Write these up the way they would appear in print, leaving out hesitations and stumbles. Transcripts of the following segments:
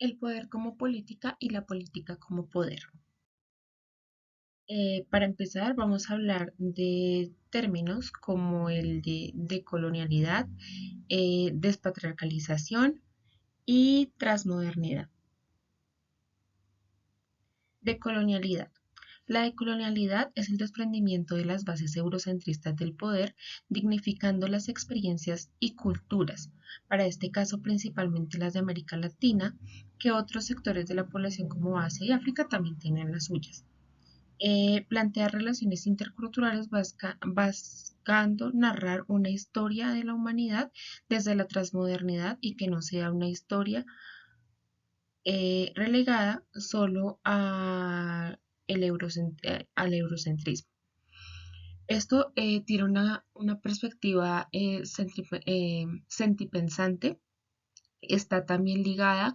El poder como política y la política como poder. Para empezar, vamos a hablar de términos como el de decolonialidad, despatriarcalización y transmodernidad. Decolonialidad. La decolonialidad es el desprendimiento de las bases eurocentristas del poder, dignificando las experiencias y culturas, para este caso principalmente las de América Latina, que otros sectores de la población como Asia y África también tienen las suyas. Plantear relaciones interculturales buscando narrar una historia de la humanidad desde la transmodernidad y que no sea una historia relegada solo al eurocentrismo. Esto tiene una perspectiva sentipensante, está también ligada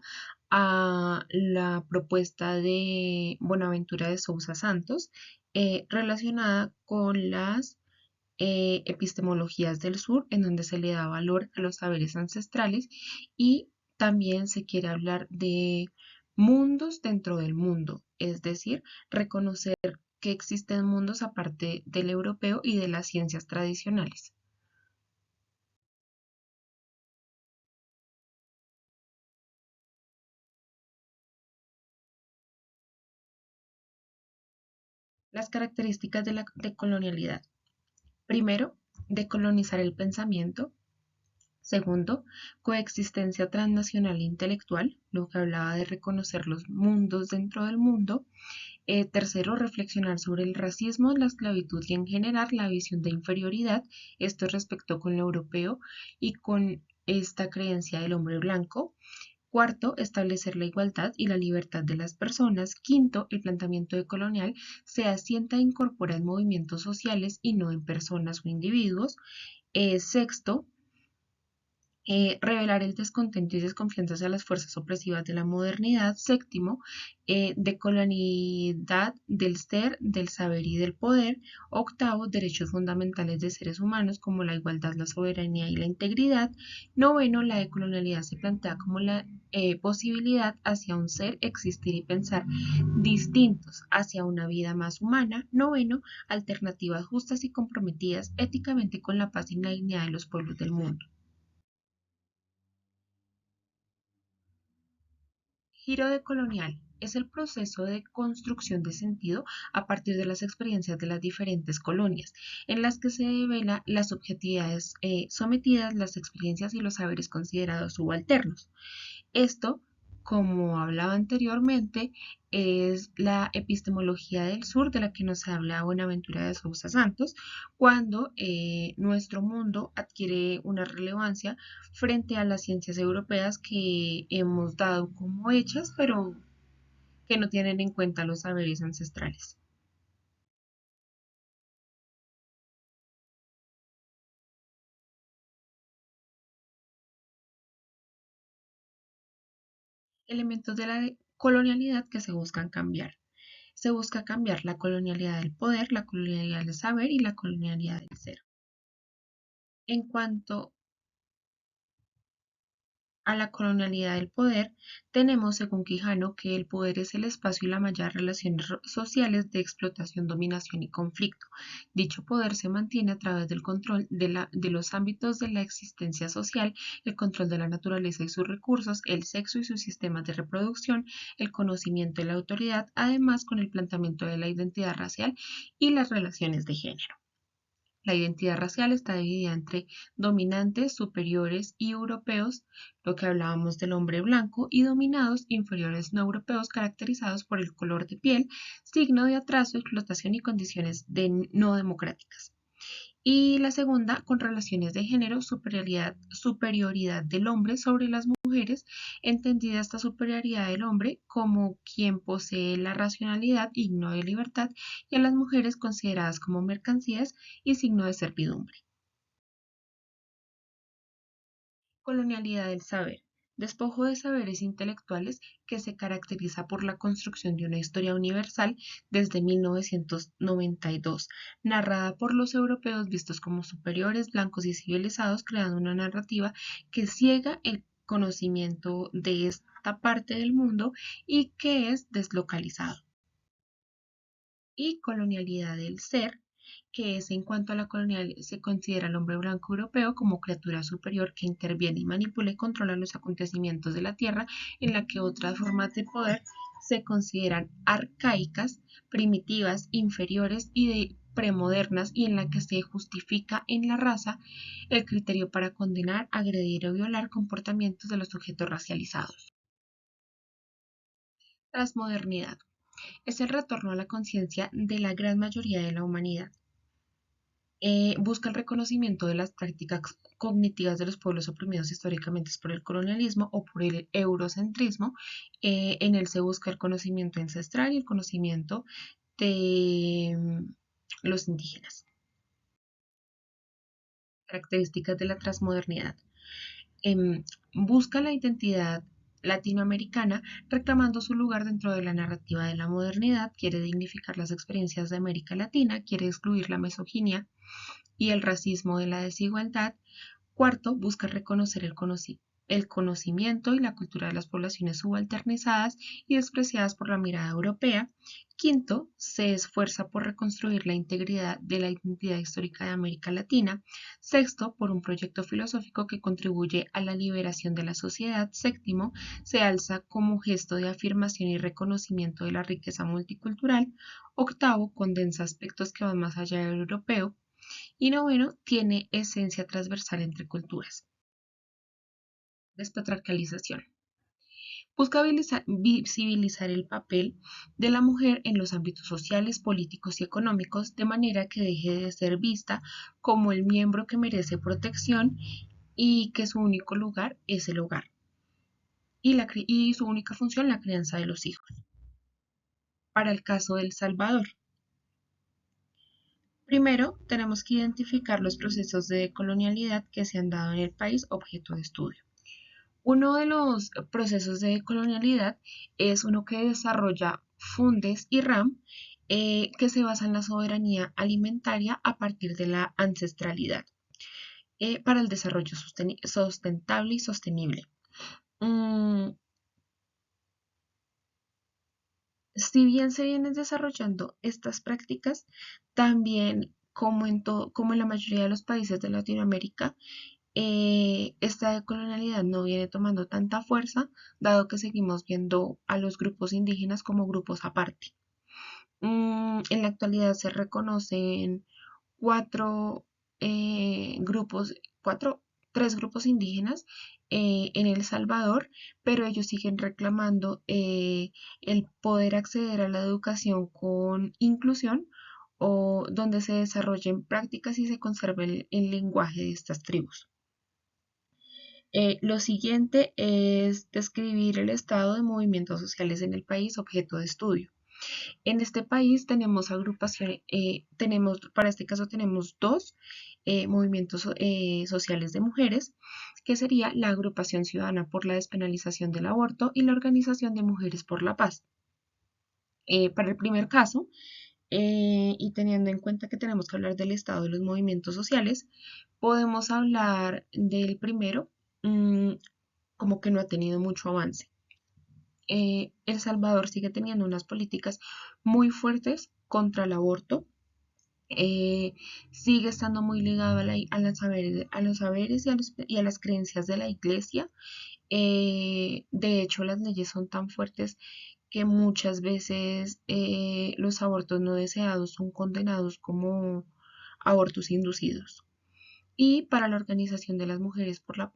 a la propuesta de Bonaventura de Sousa Santos, relacionada con las epistemologías del sur, en donde se le da valor a los saberes ancestrales y también se quiere hablar de mundos dentro del mundo, es decir, reconocer que existen mundos aparte del europeo y de las ciencias tradicionales. Las características de la decolonialidad. Primero, decolonizar el pensamiento. Segundo, coexistencia transnacional e intelectual, lo que hablaba de reconocer los mundos dentro del mundo. Tercero, reflexionar sobre el racismo, la esclavitud y en general la visión de inferioridad, esto respecto con lo europeo y con esta creencia del hombre blanco. Cuarto, establecer la igualdad y la libertad de las personas. Quinto, el planteamiento decolonial se asienta e incorpora en movimientos sociales y no en personas o individuos. Sexto, revelar el descontento y desconfianza hacia las fuerzas opresivas de la modernidad. Séptimo, decolonialidad del ser, del saber y del poder. Octavo, derechos fundamentales de seres humanos como la igualdad, la soberanía y la integridad. Noveno, la decolonialidad se plantea como la posibilidad hacia un ser, existir y pensar distintos, hacia una vida más humana. Noveno, alternativas justas y comprometidas éticamente con la paz y la dignidad de los pueblos del mundo. Giro decolonial es el proceso de construcción de sentido a partir de las experiencias de las diferentes colonias, en las que se devela las subjetividades sometidas, las experiencias y los saberes considerados subalternos. Esto, como hablaba anteriormente, es la epistemología del sur de la que nos habla Buenaventura de Sousa Santos, cuando nuestro mundo adquiere una relevancia frente a las ciencias europeas que hemos dado como hechas, pero que no tienen en cuenta los saberes ancestrales. Elementos de la colonialidad que se buscan cambiar. Se busca cambiar la colonialidad del poder, la colonialidad del saber y la colonialidad del ser. En cuanto a la colonialidad del poder, tenemos, según Quijano, que el poder es el espacio y la malla de relaciones sociales de explotación, dominación y conflicto. Dicho poder se mantiene a través del control de los ámbitos de la existencia social, el control de la naturaleza y sus recursos, el sexo y sus sistemas de reproducción, el conocimiento y la autoridad, además con el planteamiento de la identidad racial y las relaciones de género. La identidad racial está dividida entre dominantes, superiores y europeos, lo que hablábamos del hombre blanco, y dominados, inferiores no europeos, caracterizados por el color de piel, signo de atraso, explotación y condiciones no democráticas. Y la segunda, con relaciones de género, superioridad del hombre sobre las mujeres, entendida esta superioridad del hombre como quien posee la racionalidad y no de libertad, y a las mujeres consideradas como mercancías y signo de servidumbre. Colonialidad del saber. Despojo de saberes intelectuales que se caracteriza por la construcción de una historia universal desde 1992, narrada por los europeos vistos como superiores, blancos y civilizados, creando una narrativa que ciega conocimiento de esta parte del mundo y que es deslocalizado. Y colonialidad del ser, que es en cuanto a la colonial, se considera al hombre blanco europeo como criatura superior que interviene y manipula y controla los acontecimientos de la Tierra, en la que otras formas de poder se consideran arcaicas, primitivas, inferiores y de premodernas, y en la que se justifica en la raza el criterio para condenar, agredir o violar comportamientos de los sujetos racializados. Transmodernidad es el retorno a la conciencia de la gran mayoría de la humanidad. Busca el reconocimiento de las prácticas cognitivas de los pueblos oprimidos históricamente por el colonialismo o por el eurocentrismo. En él se busca el conocimiento ancestral y el conocimiento de los indígenas. Características de la transmodernidad. Busca la identidad latinoamericana, reclamando su lugar dentro de la narrativa de la modernidad, quiere dignificar las experiencias de América Latina, quiere excluir la misoginia y el racismo de la desigualdad. Cuarto, busca reconocer el conocimiento y la cultura de las poblaciones subalternizadas y despreciadas por la mirada europea. Quinto, se esfuerza por reconstruir la integridad de la identidad histórica de América Latina. Sexto, por un proyecto filosófico que contribuye a la liberación de la sociedad. Séptimo, se alza como gesto de afirmación y reconocimiento de la riqueza multicultural. Octavo, condensa aspectos que van más allá del europeo. Y noveno, tiene esencia transversal entre culturas. Despatriarcalización. Busca visibilizar el papel de la mujer en los ámbitos sociales, políticos y económicos, de manera que deje de ser vista como el miembro que merece protección y que su único lugar es el hogar y su única función la crianza de los hijos. Para el caso de El Salvador, primero tenemos que identificar los procesos de colonialidad que se han dado en el país objeto de estudio. Uno de los procesos de colonialidad es uno que desarrolla Fundes y RAM, que se basa en la soberanía alimentaria a partir de la ancestralidad para el desarrollo sustentable y sostenible. Mm, si bien se vienen desarrollando estas prácticas, también como en la mayoría de los países de Latinoamérica, esta colonialidad no viene tomando tanta fuerza, dado que seguimos viendo a los grupos indígenas como grupos aparte. En la actualidad se reconocen cuatro grupos, tres grupos indígenas en El Salvador, pero ellos siguen reclamando el poder acceder a la educación con inclusión o donde se desarrollen prácticas y se conserve el lenguaje de estas tribus. Lo siguiente es describir el estado de movimientos sociales en el país objeto de estudio. En este país tenemos agrupaciones, para este caso tenemos dos movimientos sociales de mujeres, que sería la Agrupación Ciudadana por la Despenalización del Aborto y la Organización de Mujeres por la Paz. Para el primer caso, y teniendo en cuenta que tenemos que hablar del estado de los movimientos sociales, podemos hablar del primero, mm, como que no ha tenido mucho avance. El Salvador sigue teniendo unas políticas muy fuertes contra el aborto, eh, sigue estando muy ligado a los saberes y a las creencias de la iglesia. De hecho, las leyes son tan fuertes que muchas veces los abortos no deseados son condenados como abortos inducidos. Y para la Organización de las Mujeres por la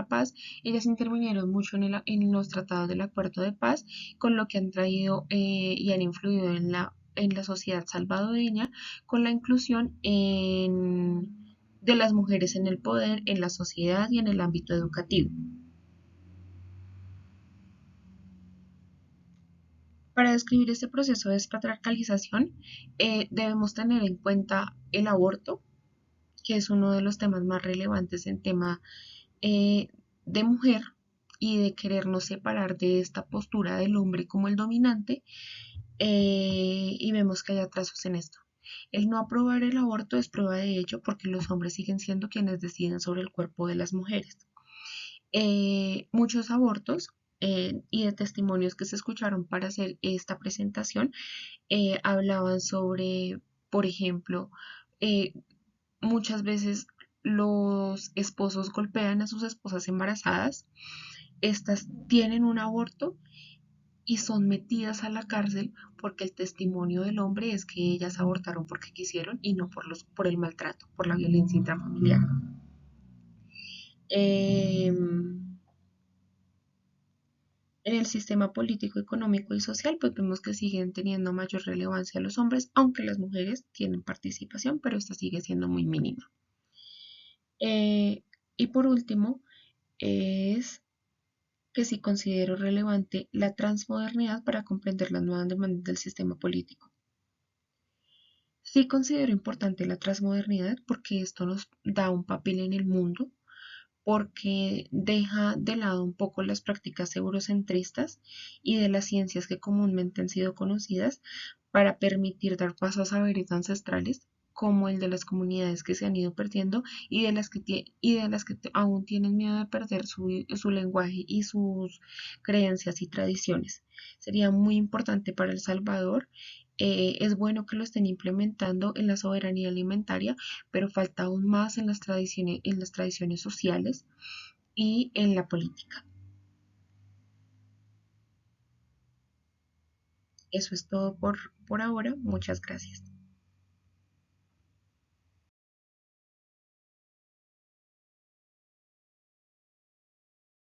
Paz, ellas intervinieron mucho en los tratados del Acuerdo de Paz, con lo que han traído y han influido en la sociedad salvadoreña con la inclusión de las mujeres en el poder, en la sociedad y en el ámbito educativo. Para describir este proceso de despatriarcalización, debemos tener en cuenta el aborto, que es uno de los temas más relevantes en tema eh, de mujer y de querernos separar de esta postura del hombre como el dominante, y vemos que hay atrasos en esto. El no aprobar el aborto es prueba de ello porque los hombres siguen siendo quienes deciden sobre el cuerpo de las mujeres. Muchos abortos y de testimonios que se escucharon para hacer esta presentación hablaban sobre, por ejemplo, eh, muchas veces los esposos golpean a sus esposas embarazadas, estas tienen un aborto y son metidas a la cárcel porque el testimonio del hombre es que ellas abortaron porque quisieron y no por el maltrato, por la violencia intrafamiliar. Eh, En el sistema político, económico y social, pues vemos que siguen teniendo mayor relevancia los hombres, aunque las mujeres tienen participación, pero esta sigue siendo muy mínima. Y por último, es que sí considero relevante la transmodernidad para comprender las nuevas demandas del sistema político. Sí considero importante la transmodernidad porque esto nos da un papel en el mundo, porque deja de lado un poco las prácticas eurocentristas y de las ciencias que comúnmente han sido conocidas para permitir dar paso a saberes ancestrales como el de las comunidades que se han ido perdiendo y de las que aún tienen miedo de perder su lenguaje y sus creencias y tradiciones. Sería muy importante para El Salvador. Es bueno que lo estén implementando en la soberanía alimentaria, pero falta aún más en las tradiciones sociales y en la política. Eso es todo por ahora. Muchas gracias.